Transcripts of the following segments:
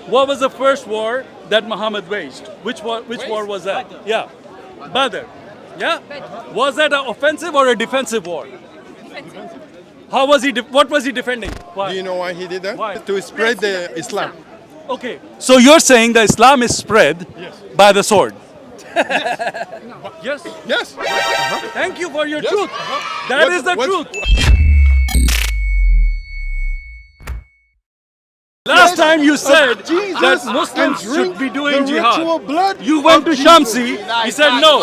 What was the first war that Muhammad waged? Which war was that? Yeah, Badr. Yeah. Was that an offensive or a defensive war? Defensive. How was he? What was he defending? Why? Do you know why he did that? Why? To spread the Islam. Okay. So you're saying that Islam is spread by the sword? Yes. Yes. Thank you for your Yes. truth. That is the truth. Last time you said that Muslims should be doing jihad. You went to Shamsi. He said no.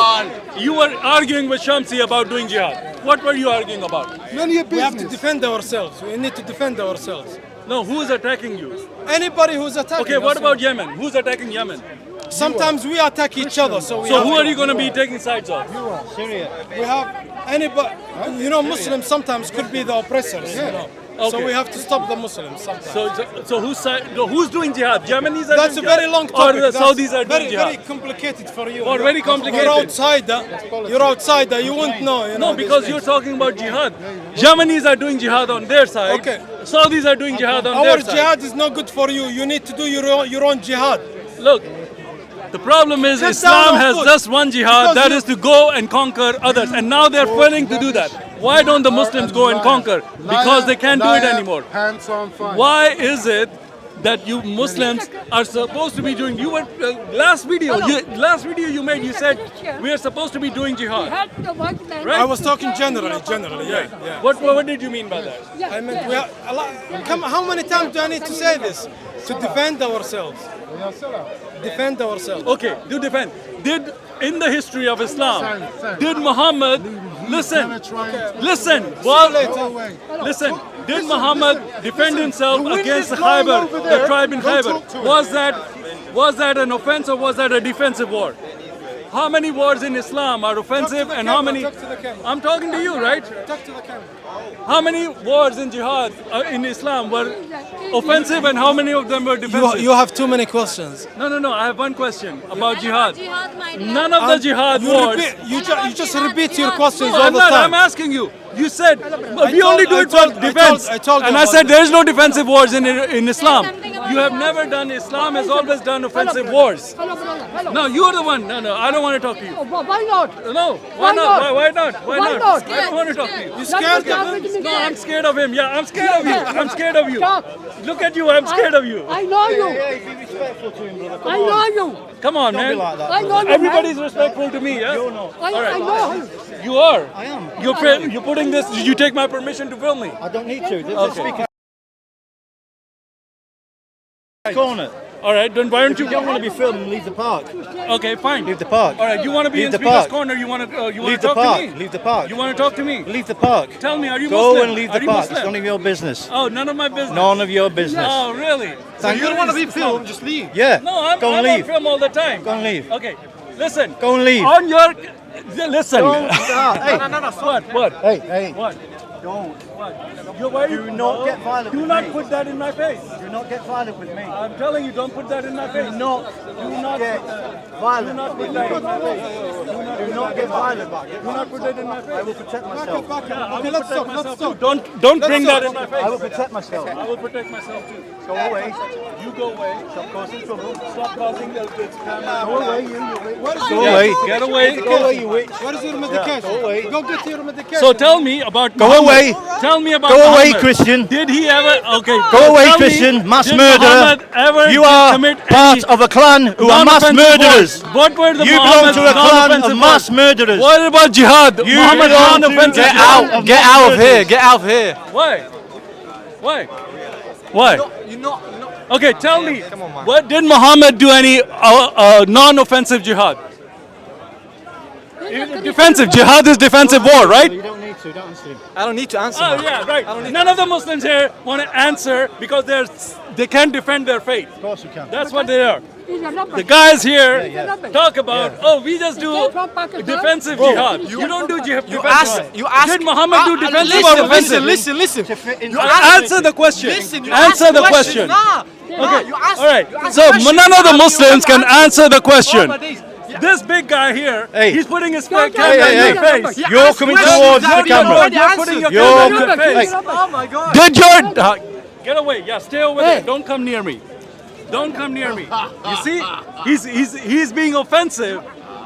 You were arguing with Shamsi about doing jihad. What were you arguing about? We have to defend ourselves. We need to defend ourselves. No, who is attacking you? Anybody who's attacking Okay, what us, about Yemen? Who's attacking Yemen? Sometimes we attack each other. So who are you going to be taking sides of? we have anybody. Muslims sometimes could be the oppressors. So Okay. we have to stop the Muslims sometimes. So who's doing jihad? Yemenis are That's a doing jihad? very long topic. Or the That's Saudis are doing very, jihad? very complicated for you. Or very complicated. You're outsider. You won't know. No, because you're talking about jihad. Yemenis are doing jihad on their side. Okay. Saudis are doing jihad on Our their side. jihad is not good for you. You need to do your own jihad. Look, the problem is Sit Islam down on has foot. just one jihad, Because that you- is to go and conquer others. And now they're failing to do that. Why don't the Muslims go and conquer? Because they can't do it anymore. Hands on fire. Why is it that you Muslims are supposed to be doing? You were last video you made. You said we are supposed to be doing jihad. Right? I was talking generally. Yeah. What did you mean by that? I mean, we are, how many times do I need to say this? To defend ourselves. Defend ourselves. Okay, to defend. In the history of Islam, did Muhammad listen? Did Muhammad defend himself against the Khyber, the tribe in Khyber? Was that an offense or was that a defensive war? How many wars in Islam are offensive and how many? Talk to the camera. I'm talking to you, right? Talk to the camera. How many wars in jihad in Islam were offensive and how many of them were defensive? You have too many questions. No. I have one question about jihad. my dear. None of the jihad wars. You just repeat your questions No, all I'm the not. time. I'm asking you. You said we only do it for defense. I told you and I about said that. there is no defensive wars in Islam. something about You have wars. never done. Islam has always done offensive wars. Hello, brother. Hello. No, you're the one. No. I don't want to talk to you. Why not? No. Why not? Why not? Why not? I don't want to talk to you. You scared Not of with him? me. No, I'm scared of him. Yeah, I'm scared of you. I'm scared of you. Talk. Look at you. I'm scared of you. I know you. Be respectful to him, brother. I know you. Come on, man. I know you. Everybody's respectful to me. Yeah. I know you. You are. I am. You're putting this. Did you take my permission to film me? I don't need to. Just Okay. speak corner. All right. Then why don't If you you? don't want to be filmed, leave the park. Okay, fine. Leave the park. All right. You want to be Leave in the speaker's park. corner? You want to? You want Leave to the talk park. to me? Leave the park. You want to talk to me? Leave the park. Tell me, are you Go Muslim? and leave Are the you park. It's Muslim? none of your business. Oh, none of my business. None of your business. Oh, really? Thank you you. want to be filmed? Just leave. Yeah. No, I'm Go and on leave. film all the time. Go and leave. Okay, listen. Go and leave. On your, listen. Hey. What? Hey. What? Don't. Do not get violent Do with not me. put that in my face. Do not get violent with me. I'm telling you, don't put that in my face. Do not get violent. Do not put that in my face. Do not get violent. Do not put that in my face. I will protect myself. I Okay, will let's protect talk. myself Let's too. talk. Don't bring talk. that in my face. I will protect myself. I will protect myself too. Go away. You go away. Stop causing trouble. Stop causing the Go away, you witch. Where is Go your- away. Get away. Go away, you witch. Where is your medication? go away. Go get your medication. So tell me about Go Muhammad. away. Tell me about Go away, Muhammad. Christian. Did he ever? Okay. Go away, tell me, Christian. Mass did murderer. Muhammad ever You are commit part any of a clan who are mass non-offensive murderers. wars? What were the You belong Muhammad's to a clan of non-offensive mass wars? murderers. What about jihad? You Muhammad belong to- non-offensive Get jihad. out. Get out of here. Get out of here. Why? Why? Okay, tell me. What did Muhammad do any non-offensive jihad? Defensive jihad is defensive war, right? You don't need to. Don't answer him. I don't need to answer. Oh yeah, right. None of the Muslims here want to answer because they can't defend their faith. Of course you can. That's what they are. He's a rubber. The guys here Yeah. talk about, we just do defensive jihad. You don't do jihad. You ask. Did Muhammad do defensive or offensive? Listen. To fit in Answer the question. Answer the question. Okay. You ask. All right. you ask So questions, none of the you Muslims have can to answer the question. Yeah. This big guy here, Hey. he's putting his Hey, camera in hey, your hey. face. You're coming towards the camera. You're putting your You're camera in your co- face. Oh my God. Did your get away? Yeah, stay over there. Don't come near me. Don't come near me. You see, he's being offensive,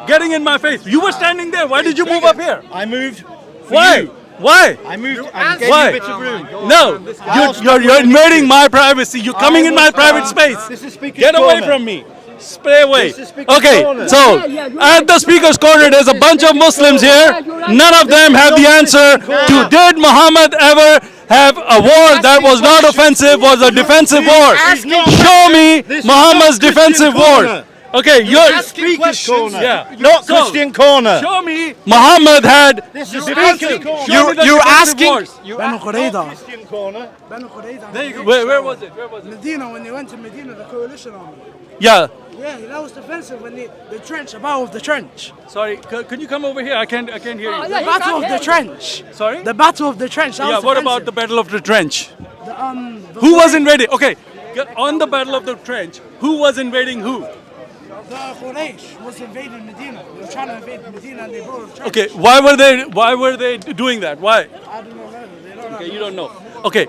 getting in my face. You were standing there. Why did you move up here? I moved. Why? Why? I moved and gave Why? you a bit of room. No, you're invading my privacy. You're coming in my private space. This is Speaker's Get away Corner. from me. Stay away. This is Speaker's Okay, Corner. so at the Speaker's Corner, there's a bunch of Muslims here. None of them have the answer to did Muhammad ever have a war that was not offensive, was a defensive war? Show me Muhammad's defensive war. Okay, you're Speaker's Corner. Yeah. Not So, Christian Corner. show me Muhammad had This is defensive. Speaker's Corner. Show me the You're defensive asking. wars. Banu Qurayza. Christian Corner. Banu Qurayza. There you go. Where was it? Where was it? Medina, when they went to Medina, the coalition army. Yeah. Yeah, that was defensive when the trench, the battle of the trench. Sorry, can you come over here? I can't hear you. The battle of the trench. Sorry? The battle of the trench. That Yeah, was what about the defensive. Battle of the Trench? The Who was invading? Okay, on the Battle of the Trench, who was invading who? The Quraysh was invading Medina. They were trying to invade Medina and they brought a trench. Okay, why were they doing that? Why? I don't know. They don't Okay, you don't know. Okay,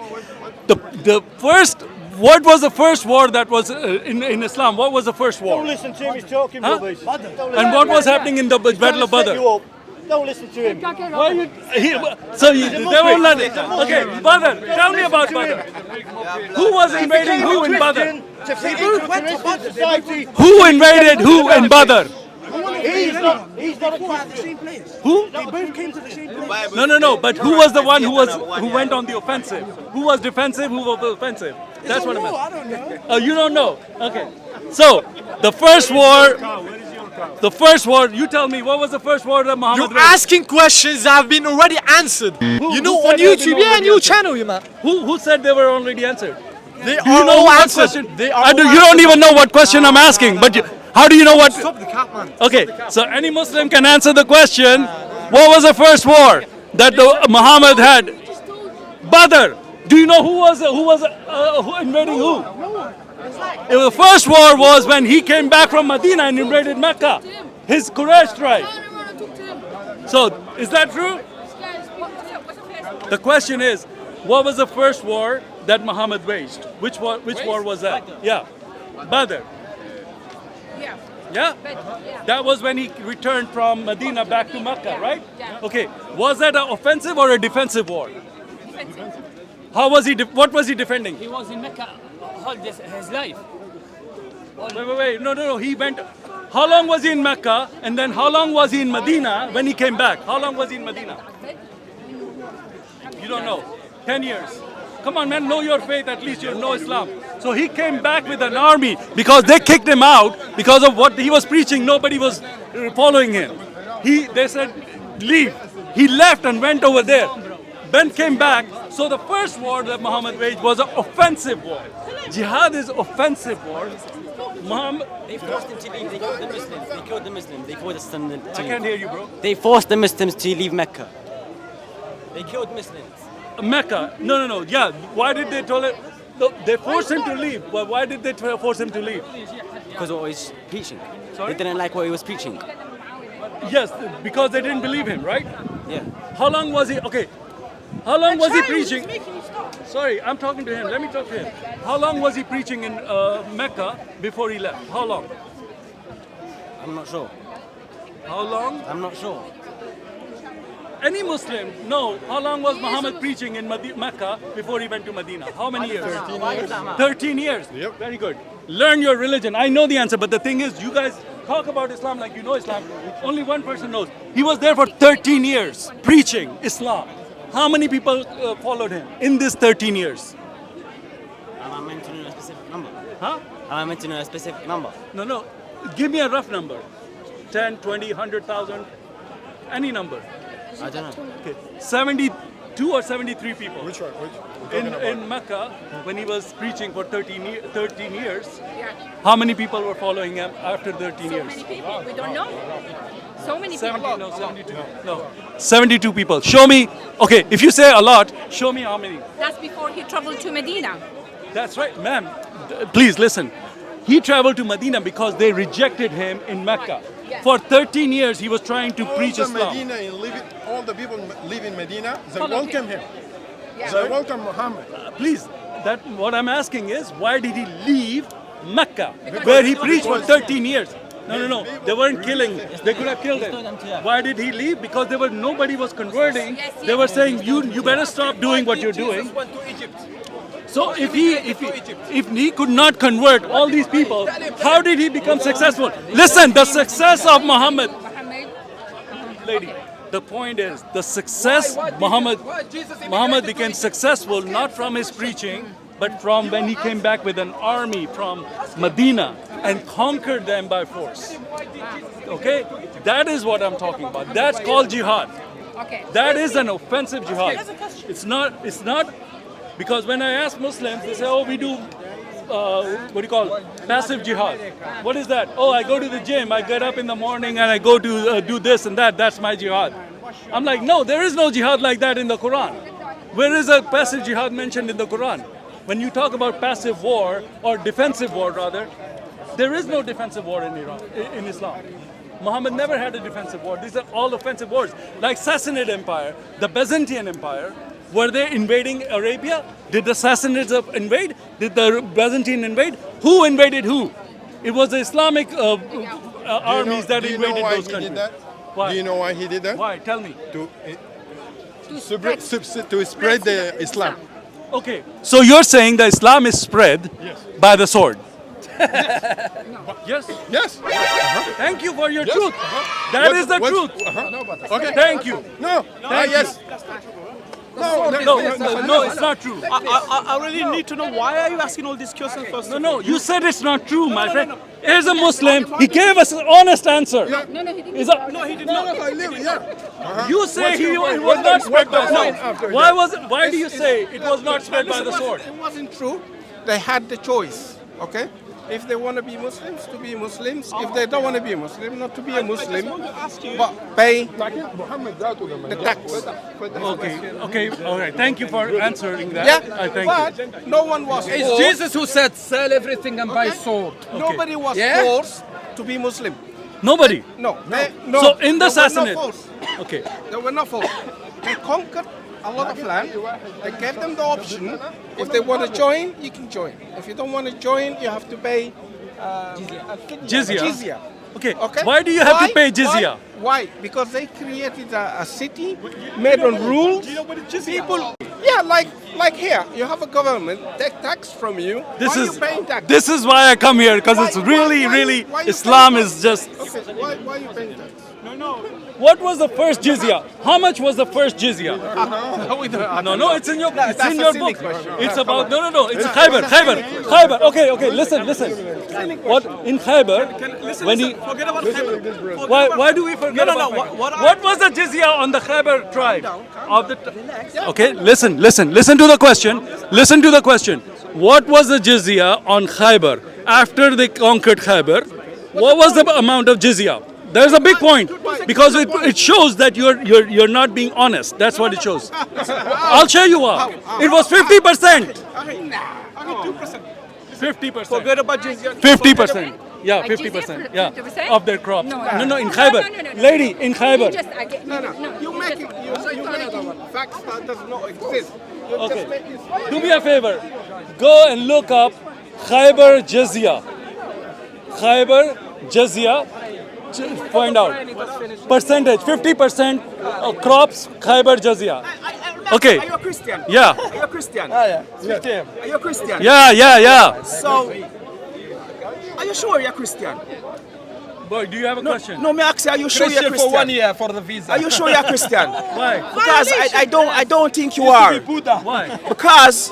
the first. What was the first war that was in Islam? What was the first war? Don't listen to him. He's talking Huh? rubbish. And what was happening in the Battle of Badr? Don't listen to him. Why you, they won't let it. Okay, Badr. Tell me about Badr. Who was invading who in Badr? To fit into a Christian society. Who invaded who in Badr? He's not a They at the same place. Who? They both came to the same place. No. But who was the one who went on the offensive? Who was defensive? Who was offensive? That's what I meant. I don't know. Oh, you don't know? Okay. So, the first war, you tell me, what was the first war that Muhammad You're asking questions that have been already answered. You know, who on said they've YouTube, been yeah, already new answered? channel, you man. Who said they were already answered? They Do you are know all what answered. question? They are all You don't even know what question I'm asking, but how do you know what? Stop the cat, man. Okay, so any Muslim can answer the question. What was the first war that Muhammad had? Badr. Do you know who was who invading who? The first war was when he came back from Medina and invaded Mecca. His Quraysh tribe. So, is that true? The question is, what was the first war that Muhammad waged? Which war was that? Yeah, Badr. Yeah? That was when he returned from Medina back to Mecca, right? Okay. Was that an offensive or a defensive war? How was he? What was he defending? He was in Mecca all his life. Wait. No. He went. How long was he in Mecca? And then how long was he in Medina when he came back? How long was he in Medina? You don't know. 10 years. Come on, man. Know your faith. At least you know Islam. So he came back with an army because they kicked him out because of what he was preaching. Nobody was following him. They said, leave. He left and went over there. Then came back. So the first war that Muhammad waged was an offensive war. Jihad is offensive war. Muhammad, They forced him to leave. They killed the Muslims. They killed the Muslims. They forced them to leave. I can't hear you, bro. They forced the Muslims to leave Mecca. They killed Muslims. Mecca. No. Yeah. Why did they tell it? No, they forced him to leave. But why did they force him to leave? Because of what he was preaching. Sorry? They didn't like what he was preaching. Yes, because they didn't believe him, right? Yeah. How long was he? Okay. How long was he preaching? Sorry, I'm talking to him. Let me talk to him. How long was he preaching in Mecca before he left? How long? I'm not sure. How long? I'm not sure. Any Muslim know how long was Muhammad preaching in Mecca before he went to Medina? How many years? 13 years. 13 years. Yep. Very good. Learn your religion. I know the answer, but the thing is, you guys talk about Islam like you know Islam. Only one person knows. He was there for 13 years preaching Islam. How many people followed him in this 13 years? Am I meant to know a specific number? Huh? Am I meant to know a specific number? No. Give me a rough number. 10, 20, 100,000. Any number. I don't know. Okay. 72 or 73 people. Which one? In Mecca, when he was preaching for 13 years, how many people were following him after 13 years? Many people. We don't know. So many 70, people. no, 72. No. 72 people. Show me. Okay, if you say a lot, show me how many. That's before he traveled to Medina. That's right, ma'am. Please listen. He traveled to Medina because they rejected him in Mecca. Yes. For 13 years, he was trying to preach All the Islam. Medina and all the people live in Medina, they Follow welcome him. Yeah. They welcome Muhammad. Please, what I'm asking is, why did he leave Mecca, where he preached for 13 years. No. They weren't killing. They could have killed him. Why did he leave? Because nobody was converting. They were saying, you better stop doing what you're doing. So if he could not convert all these people, how did he become successful? Listen, the success of Muhammad. Lady, the point is, the success Muhammad became successful not from his preaching, but from when he came back with an army from Medina and conquered them by force. Okay? That is what I'm talking about. That's called jihad. Okay. That is an offensive jihad. It's not, because when I ask Muslims, they say, oh, we do, passive jihad. What is that? Oh, I go to the gym, I get up in the morning and I go to do this and that. That's my jihad. I'm like, no, there is no jihad like that in the Quran. Where is a passive jihad mentioned in the Quran? When you talk about passive war, or defensive war rather, there is no defensive war in Islam. Muhammad never had a defensive war. These are all offensive wars. Like Sassanid Empire, the Byzantine Empire, were they invading Arabia? Did the Sassanids invade? Did the Byzantine invade? Who invaded who? It was the Islamic armies that invaded those countries. Why? Do you know why he did that? Why? Tell me. To spread the Islam. Okay, so you're saying that Islam is spread by the sword? Yes. Yes. Thank you for your Yes. truth. That is the What- truth. Okay. Thank you. No. Thank Yes. No, it's not true. I really need to know, why are you asking all these questions first? No, you said it's not true, my friend. Here's a Muslim. He gave us an honest answer. No, he didn't. No, he did not. You say he was not spread by the sword. Why do you say it was not spread by the sword? It wasn't true. They had the choice, okay? If they want to be Muslims, to be Muslims. If they don't want to be a Muslim, not to be a Muslim. But pay the tax. Okay, all right. Thank you for answering that. Yeah, I thank you. but no one was It's forced. Jesus who said, sell everything and buy sword. Nobody was Yeah? forced to be Muslim. Nobody. No. So in the they were not Sassanid. forced. Okay. They were not forced. They conquered a lot of land. They gave them the option. If they want to join, you can join. If you don't want to join, you have to pay Jizya. Jizya. Okay. Okay. Why do you have to pay jizya? Why? Because they created a city made on rules. People, yeah, like here, you have a government take tax from you. Why are you paying tax? This is why I come here, because it's really why you Islam paying is tax? just. Okay, why are you paying tax? What was the first jizya? How much was the first jizya? No, it's in your book. It's about no. It's Khaybar. Okay. Listen. What in Khaybar? When he Forget about Khaybar. why do we forget about Khaybar? What was the jizya on the Khaybar tribe of the? Okay, listen to the question. Listen to the question. What was the jizya on Khaybar after they conquered Khaybar? What was the amount of jizya? There's a big point because it shows that you're not being honest. That's what it shows. I'll show you what. It was 50%. 50%. Forget about Jizya. 50%. Yeah, Like Jizya 50%. for Yeah, 50%? of their crops. No, No, in Khaybar. No. Lady, in Khaybar. You're making facts that does not exist. You're Okay. just making Do me a favor. Go and look up Khaybar Jizya. Khaybar Jizya. Find out. Percentage. 50% of crops Khaybar Jizya. Okay. Are you a Christian? Yeah. Are you a Christian? Ah, Are you a Christian? Yeah. So, are you sure you're a Christian? Boy, do you have a question? No, me ask you, are you sure you're a Christian for 1 Christian? year for the visa. Are you sure you're a Christian? Why? Because I don't think you are. Why? Because